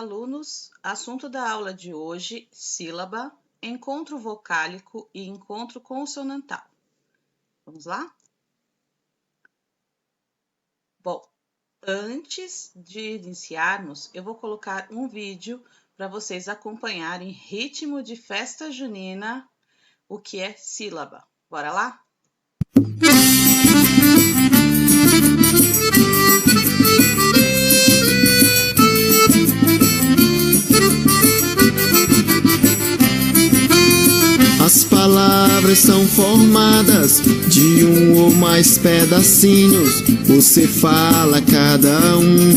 alunos, assunto da aula de hoje, sílaba, encontro vocálico e encontro consonantal. Vamos lá? Bom, antes de iniciarmos, eu vou colocar um vídeo para vocês acompanharem ritmo de festa junina, o que é sílaba. Bora lá? As palavras são formadas de um ou mais pedacinhos. Você fala cada um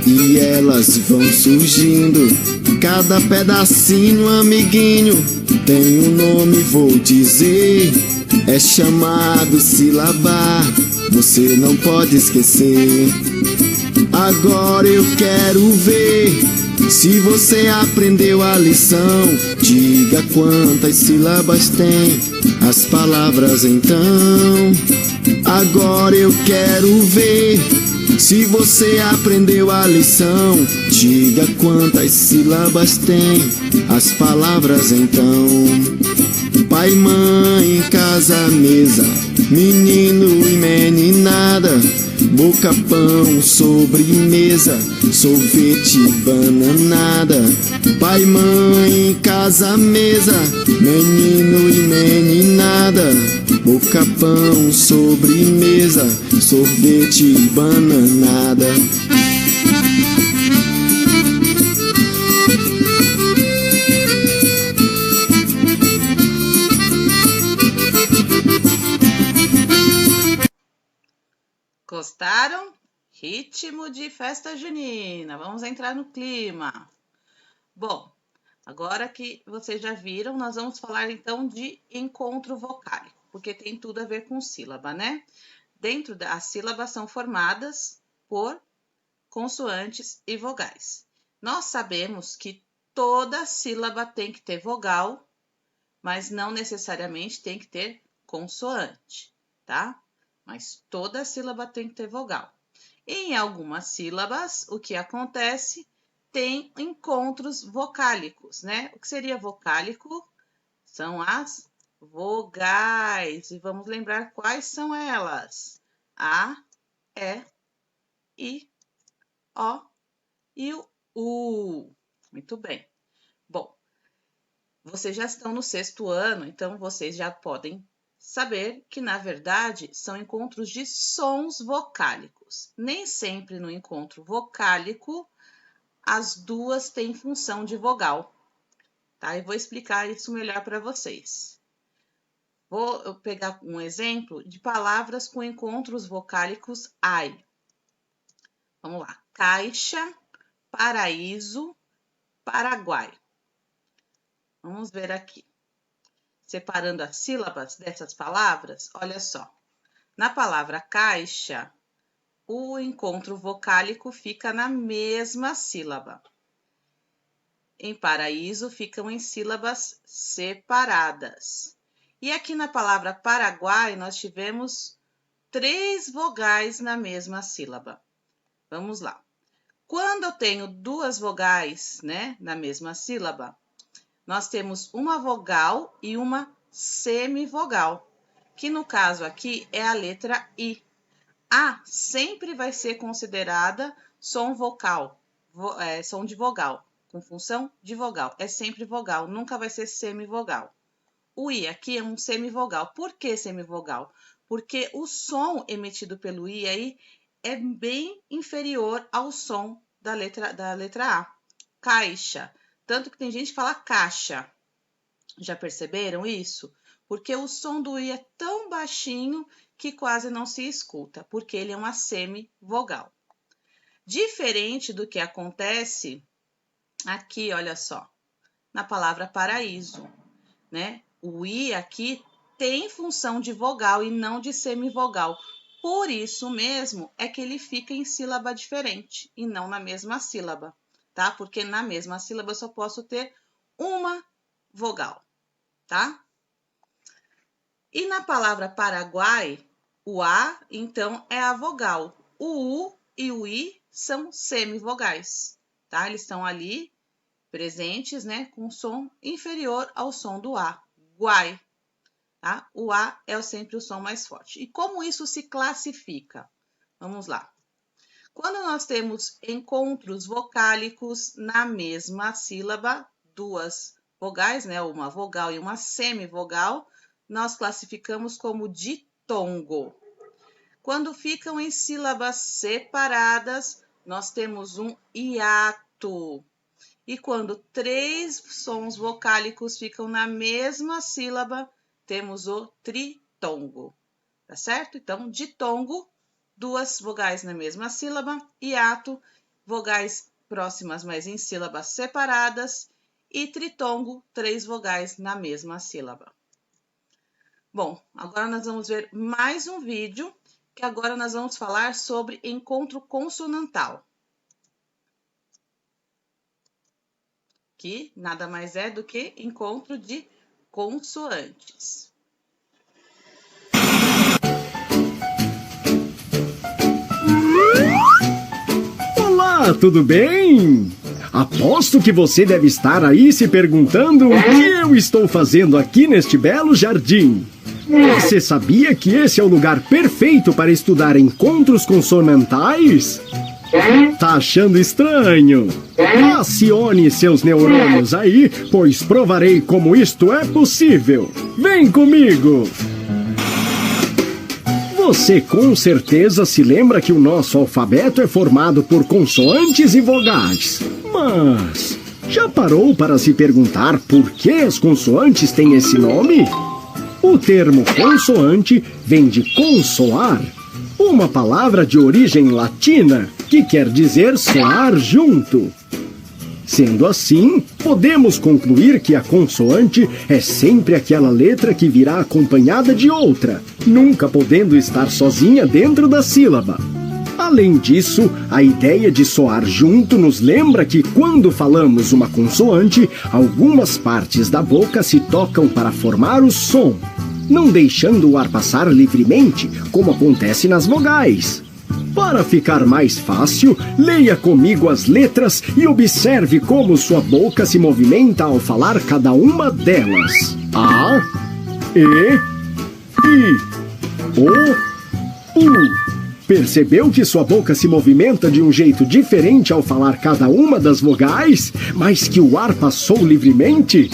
e elas vão surgindo. Cada pedacinho, amiguinho, tem um nome, vou dizer. É chamado sílaba, você não pode esquecer. Agora eu quero ver se você aprendeu a lição. Diga quantas sílabas tem as palavras então. Agora eu quero ver se você aprendeu a lição. Diga quantas sílabas tem as palavras então. Pai, mãe, casa, mesa, menino e meninada, boca, pão, sobremesa, sorvete, bananada. Pai, mãe, casa, mesa, menino e meninada, boca, pão, sobremesa, sorvete, bananada. Gostaram? Ritmo de festa junina. Vamos entrar no clima. Bom, agora que vocês já viram, nós vamos falar então de encontro vocálico, porque tem tudo a ver com sílaba, né? Dentro das sílabas são formadas por consoantes e vogais. Nós sabemos que toda sílaba tem que ter vogal, mas não necessariamente tem que ter consoante, tá? Mas toda sílaba tem que ter vogal. Em algumas sílabas, o que acontece? Tem encontros vocálicos, né? O que seria vocálico? São as vogais. E vamos lembrar quais são elas: A, E, I, O e o U. Muito bem. Bom, vocês já estão no 6º ano, então vocês já podem saber que, na verdade, são encontros de sons vocálicos. Nem sempre no encontro vocálico as duas têm função de vogal, tá? E vou explicar isso melhor para vocês. Vou pegar um exemplo de palavras com encontros vocálicos ai. Vamos lá. Caixa, paraíso, Paraguai. Vamos ver aqui. Separando as sílabas dessas palavras, olha só. Na palavra caixa, o encontro vocálico fica na mesma sílaba. Em paraíso, ficam em sílabas separadas. E aqui na palavra Paraguai, nós tivemos 3 vogais na mesma sílaba. Vamos lá. Quando eu tenho 2 vogais, né, na mesma sílaba, nós temos uma vogal e uma semivogal, que no caso aqui é a letra I. A sempre vai ser considerada som vocal, som de vogal, com função de vogal. É sempre vogal, nunca vai ser semivogal. O I aqui é um semivogal. Por que semivogal? Porque o som emitido pelo I aí é bem inferior ao som da letra A. Caixa. Tanto que tem gente que fala caixa. Já perceberam isso? Porque o som do I é tão baixinho que quase não se escuta, porque ele é uma semivogal. Diferente do que acontece aqui, olha só, na palavra paraíso, né? O I aqui tem função de vogal e não de semivogal. Por isso mesmo é que ele fica em sílaba diferente e não na mesma sílaba, tá? Porque na mesma sílaba eu só posso ter uma vogal, tá? E na palavra Paraguai, o A, então, é a vogal. O U e o I são semivogais, tá? Eles estão ali presentes, né, com som inferior ao som do A, guai, tá? O A é sempre o som mais forte. E como isso se classifica? Vamos lá. Quando nós temos encontros vocálicos na mesma sílaba, duas vogais, né, uma vogal e uma semivogal, nós classificamos como ditongo. Quando ficam em sílabas separadas, nós temos um hiato. E quando 3 sons vocálicos ficam na mesma sílaba, temos o tritongo, tá certo? Então, ditongo, 2 vogais na mesma sílaba, hiato, vogais próximas, mas em sílabas separadas, e tritongo, 3 vogais na mesma sílaba. Bom, agora nós vamos ver mais um vídeo, que agora nós vamos falar sobre encontro consonantal, que nada mais é do que encontro de consoantes. Olá, tudo bem? Aposto que você deve estar aí se perguntando o que eu estou fazendo aqui neste belo jardim. Você sabia que esse é o lugar perfeito para estudar encontros consonantais? Tá achando estranho? Acione seus neurônios aí, pois provarei como isto é possível. Vem comigo! Você com certeza se lembra que o nosso alfabeto é formado por consoantes e vogais. Mas já parou para se perguntar por que as consoantes têm esse nome? O termo consoante vem de consoar, uma palavra de origem latina que quer dizer soar junto. Sendo assim, podemos concluir que a consoante é sempre aquela letra que virá acompanhada de outra, nunca podendo estar sozinha dentro da sílaba. Além disso, a ideia de soar junto nos lembra que quando falamos uma consoante, algumas partes da boca se tocam para formar o som, não deixando o ar passar livremente, como acontece nas vogais. Para ficar mais fácil, leia comigo as letras e observe como sua boca se movimenta ao falar cada uma delas. A, E, I, O, U. Percebeu que sua boca se movimenta de um jeito diferente ao falar cada uma das vogais, mas que o ar passou livremente?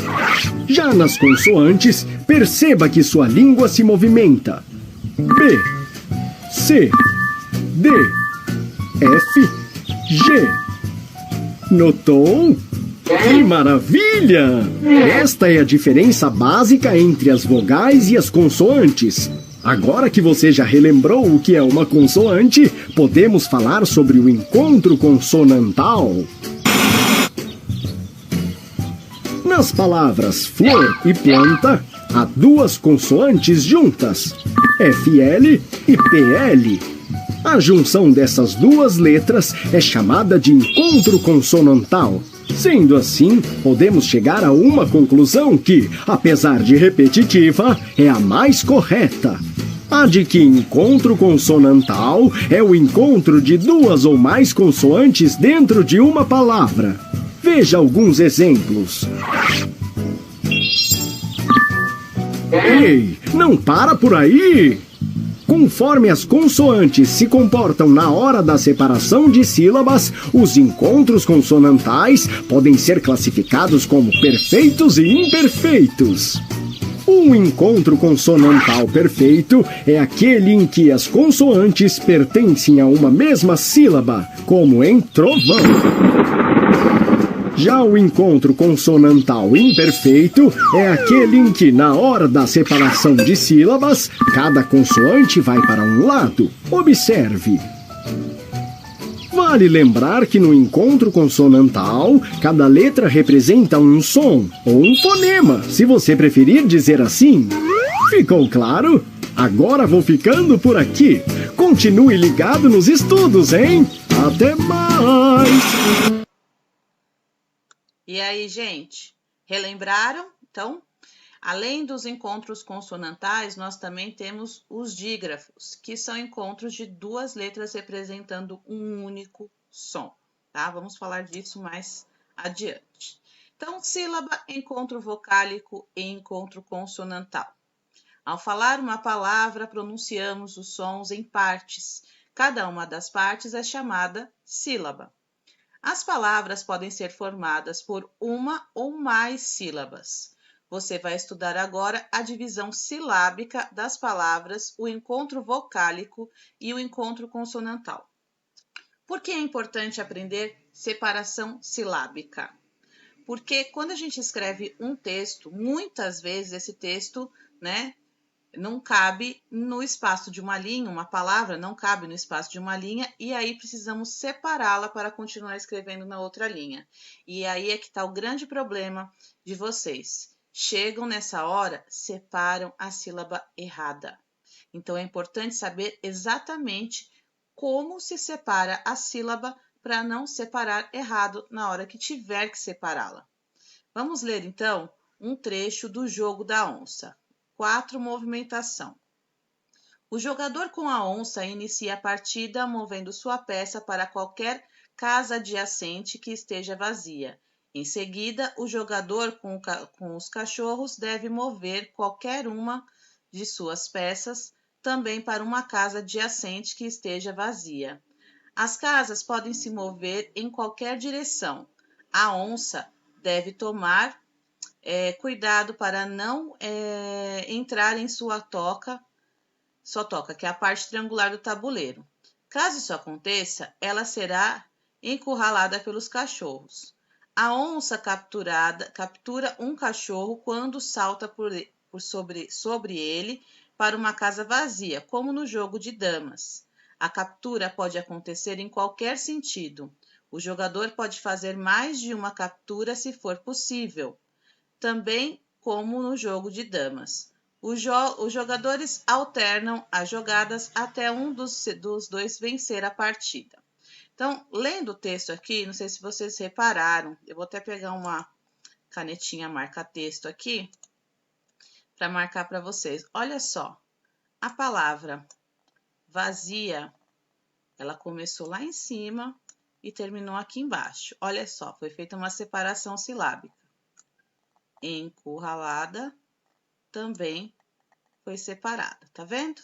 Já nas consoantes, perceba que sua língua se movimenta. B, C, D, F, G. Notou? Que maravilha! Esta é a diferença básica entre as vogais e as consoantes. Agora que você já relembrou o que é uma consoante, podemos falar sobre o encontro consonantal. Nas palavras flor e planta, há duas consoantes juntas, FL e PL. A junção dessas duas letras é chamada de encontro consonantal. Sendo assim, podemos chegar a uma conclusão que, apesar de repetitiva, é a mais correta. A de que encontro consonantal é o encontro de duas ou mais consoantes dentro de uma palavra. Veja alguns exemplos. Ei, não para por aí! Conforme as consoantes se comportam na hora da separação de sílabas, os encontros consonantais podem ser classificados como perfeitos e imperfeitos. Um encontro consonantal perfeito é aquele em que as consoantes pertencem a uma mesma sílaba, como em trovão. Já o encontro consonantal imperfeito é aquele em que, na hora da separação de sílabas, cada consoante vai para um lado. Observe. Vale lembrar que no encontro consonantal, cada letra representa um som, ou um fonema, se você preferir dizer assim. Ficou claro? Agora vou ficando por aqui. Continue ligado nos estudos, hein? Até mais! E aí, gente, relembraram? Então, além dos encontros consonantais, nós também temos os dígrafos, que são encontros de duas letras representando um único som, tá? Vamos falar disso mais adiante. Então, sílaba, encontro vocálico e encontro consonantal. Ao falar uma palavra, pronunciamos os sons em partes. Cada uma das partes é chamada sílaba. As palavras podem ser formadas por uma ou mais sílabas. Você vai estudar agora a divisão silábica das palavras, o encontro vocálico e o encontro consonantal. Por que é importante aprender separação silábica? Porque quando a gente escreve um texto, muitas vezes esse texto, não cabe no espaço de uma linha, uma palavra não cabe no espaço de uma linha, e aí precisamos separá-la para continuar escrevendo na outra linha. E aí é que está o grande problema de vocês. Chegam nessa hora, separam a sílaba errada. Então é importante saber exatamente como se separa a sílaba para não separar errado na hora que tiver que separá-la. Vamos ler então um trecho do jogo da onça. 4, movimentação. O jogador com a onça inicia a partida movendo sua peça para qualquer casa adjacente que esteja vazia. Em seguida, o jogador com os cachorros deve mover qualquer uma de suas peças também para uma casa adjacente que esteja vazia. As casas podem se mover em qualquer direção. A onça deve tomar cuidado para não entrar em sua toca, que é a parte triangular do tabuleiro. Caso isso aconteça, ela será encurralada pelos cachorros. A onça captura um cachorro quando salta sobre ele para uma casa vazia, como no jogo de damas. A captura pode acontecer em qualquer sentido. O jogador pode fazer mais de uma captura se for possível, também como no jogo de damas. Os jogadores alternam as jogadas até um dos dois vencer a partida. Então, lendo o texto aqui, não sei se vocês repararam, eu vou até pegar uma canetinha marca-texto aqui para marcar para vocês. Olha só, a palavra vazia, ela começou lá em cima e terminou aqui embaixo. Olha só, foi feita uma separação silábica. Encurralada também foi separada, tá vendo?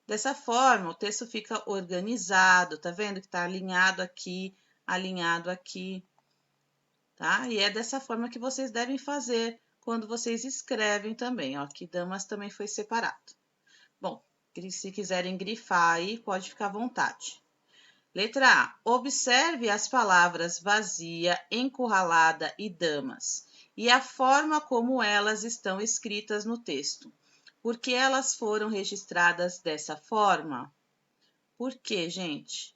Dessa forma, o texto fica organizado, tá vendo que tá alinhado aqui, tá? E é dessa forma que vocês devem fazer quando vocês escrevem também, ó, aqui damas também foi separado. Bom, se quiserem grifar aí, pode ficar à vontade. Letra A. Observe as palavras vazia, encurralada e damas e a forma como elas estão escritas no texto. Por que elas foram registradas dessa forma? Por quê, gente?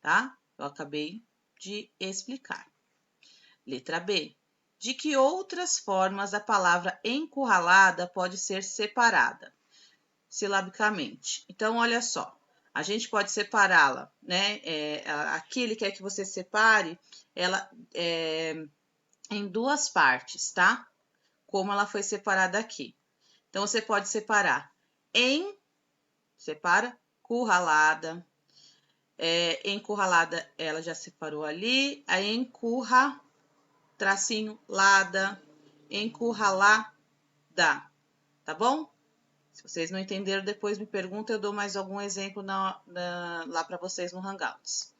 Tá? Eu acabei de explicar. Letra B. De que outras formas a palavra encurralada pode ser separada silabicamente? Então, olha só. A gente pode separá-la, né? Aqui ele quer que você separe ela em duas partes, tá? Como ela foi separada aqui. Então, você pode separar separa, curralada. Encurralada, ela já separou ali. A encurra, tracinho, lada, encurralada, tá bom? Se vocês não entenderam, depois me perguntam, eu dou mais algum exemplo lá para vocês no Hangouts.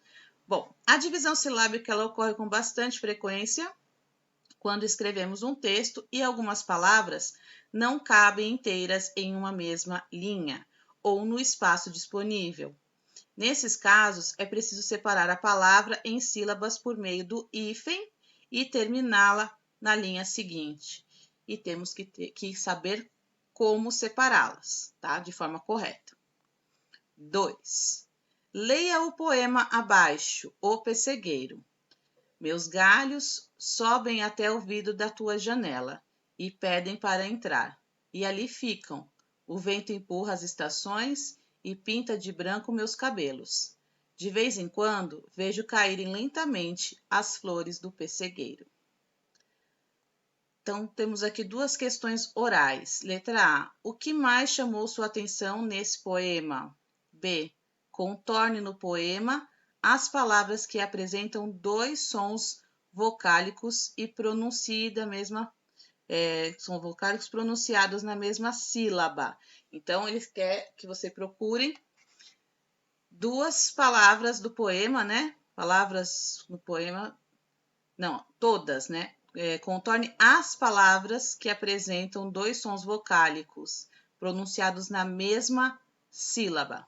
Bom, a divisão silábica ela ocorre com bastante frequência quando escrevemos um texto e algumas palavras não cabem inteiras em uma mesma linha ou no espaço disponível. Nesses casos, é preciso separar a palavra em sílabas por meio do hífen e terminá-la na linha seguinte. E temos que saber como separá-las, tá? De forma correta. 2. Leia o poema abaixo, O Pessegueiro. Meus galhos sobem até o vidro da tua janela e pedem para entrar. E ali ficam. O vento empurra as estações e pinta de branco meus cabelos. De vez em quando, vejo caírem lentamente as flores do pessegueiro. Então, temos aqui duas questões orais. Letra A. O que mais chamou sua atenção nesse poema? B. Contorne no poema as palavras que apresentam dois sons vocálicos e são vocálicos pronunciados na mesma sílaba. Então, ele quer que você procure duas palavras do poema, né? Palavras no poema, não, todas, né? Contorne as palavras que apresentam dois sons vocálicos pronunciados na mesma sílaba.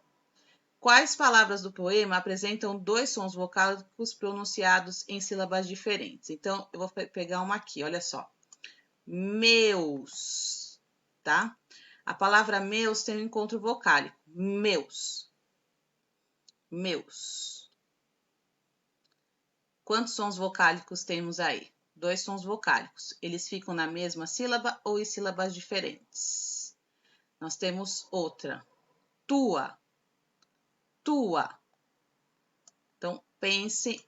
Quais palavras do poema apresentam dois sons vocálicos pronunciados em sílabas diferentes? Então, eu vou pegar uma aqui, olha só. Meus, tá? A palavra meus tem um encontro vocálico. Meus. Meus. Quantos sons vocálicos temos aí? Dois sons vocálicos. Eles ficam na mesma sílaba ou em sílabas diferentes? Nós temos outra. Tua. Tua. Então, pense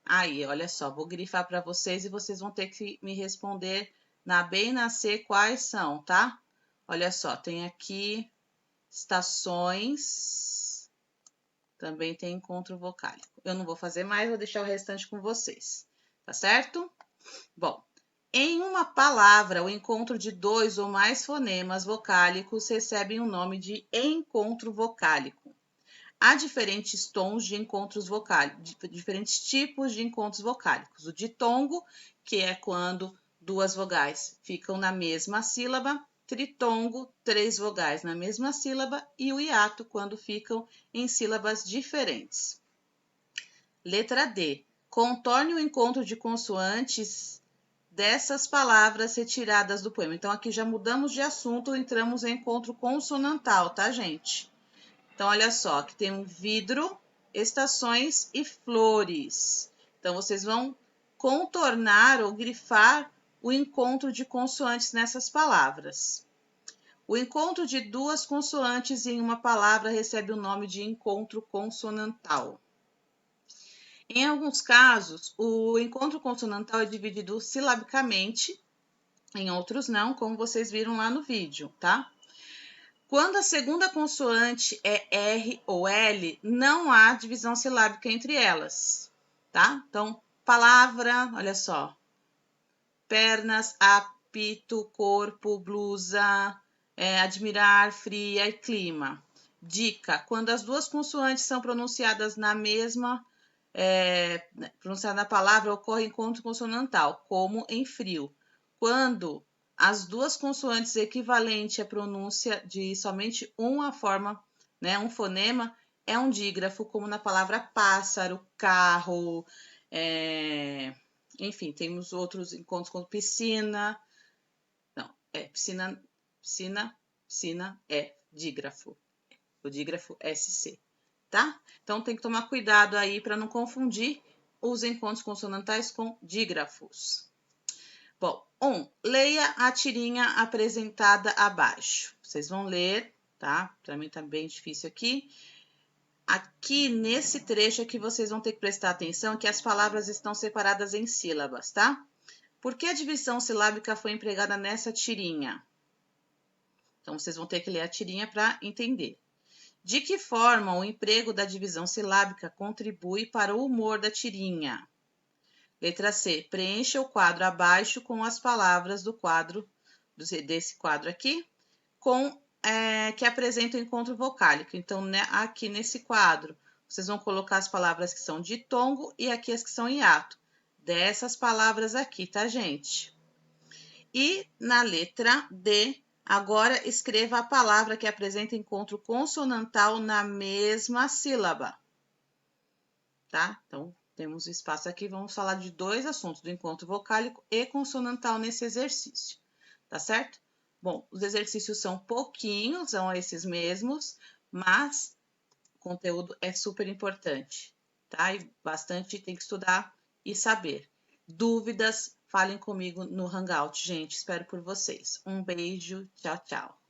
aí, olha só. Vou grifar para vocês e vocês vão ter que me responder na B e na C quais são, tá? Olha só, tem aqui estações, também tem encontro vocálico. Eu não vou fazer mais, vou deixar o restante com vocês, tá certo? Bom, em uma palavra, o encontro de dois ou mais fonemas vocálicos recebem o nome de encontro vocálico. Há diferentes tons de encontros vocálicos, diferentes tipos de encontros vocálicos. O ditongo, que é quando duas vogais ficam na mesma sílaba, tritongo, três vogais na mesma sílaba, e o hiato, quando ficam em sílabas diferentes. Letra D. Contorne o encontro de consoantes dessas palavras retiradas do poema. Então, aqui já mudamos de assunto, entramos em encontro consonantal, tá, gente? Então, olha só, aqui tem um vidro, estações e flores. Então, vocês vão contornar ou grifar o encontro de consoantes nessas palavras. O encontro de duas consoantes em uma palavra recebe o nome de encontro consonantal. Em alguns casos, o encontro consonantal é dividido silabicamente, em outros não, como vocês viram lá no vídeo, tá? Quando a segunda consoante é R ou L, não há divisão silábica entre elas, tá? Então, palavra, olha só. Pernas, apito, corpo, blusa, admirar, fria e clima. Dica, quando as duas consoantes são pronunciadas na mesma, pronunciada na palavra, ocorre encontro consonantal, como em frio. Quando as duas consoantes equivalentes à pronúncia de somente uma forma, né, um fonema, é um dígrafo, como na palavra pássaro, carro, enfim, temos outros encontros como piscina. Não, piscina é dígrafo. O dígrafo SC, tá? Então, tem que tomar cuidado aí para não confundir os encontros consonantais com dígrafos. Bom, leia a tirinha apresentada abaixo. Vocês vão ler, tá? Para mim tá bem difícil aqui. Aqui, nesse trecho aqui, vocês vão ter que prestar atenção que as palavras estão separadas em sílabas, tá? Por que a divisão silábica foi empregada nessa tirinha? Então, vocês vão ter que ler a tirinha para entender. De que forma o emprego da divisão silábica contribui para o humor da tirinha? Letra C. Preencha o quadro abaixo com as palavras do quadro, desse quadro aqui, que apresenta o encontro vocálico. Então, né, aqui nesse quadro, vocês vão colocar as palavras que são ditongo e aqui as que são hiato. Dessas palavras aqui, tá, gente? E na letra D, agora escreva a palavra que apresenta encontro consonantal na mesma sílaba. Tá? Então, temos espaço aqui, vamos falar de dois assuntos, do encontro vocálico e consonantal nesse exercício. Tá certo? Bom, os exercícios são pouquinhos, são esses mesmos, mas o conteúdo é super importante, tá? E bastante tem que estudar e saber. Dúvidas, falem comigo no Hangout, gente. Espero por vocês. Um beijo, tchau, tchau.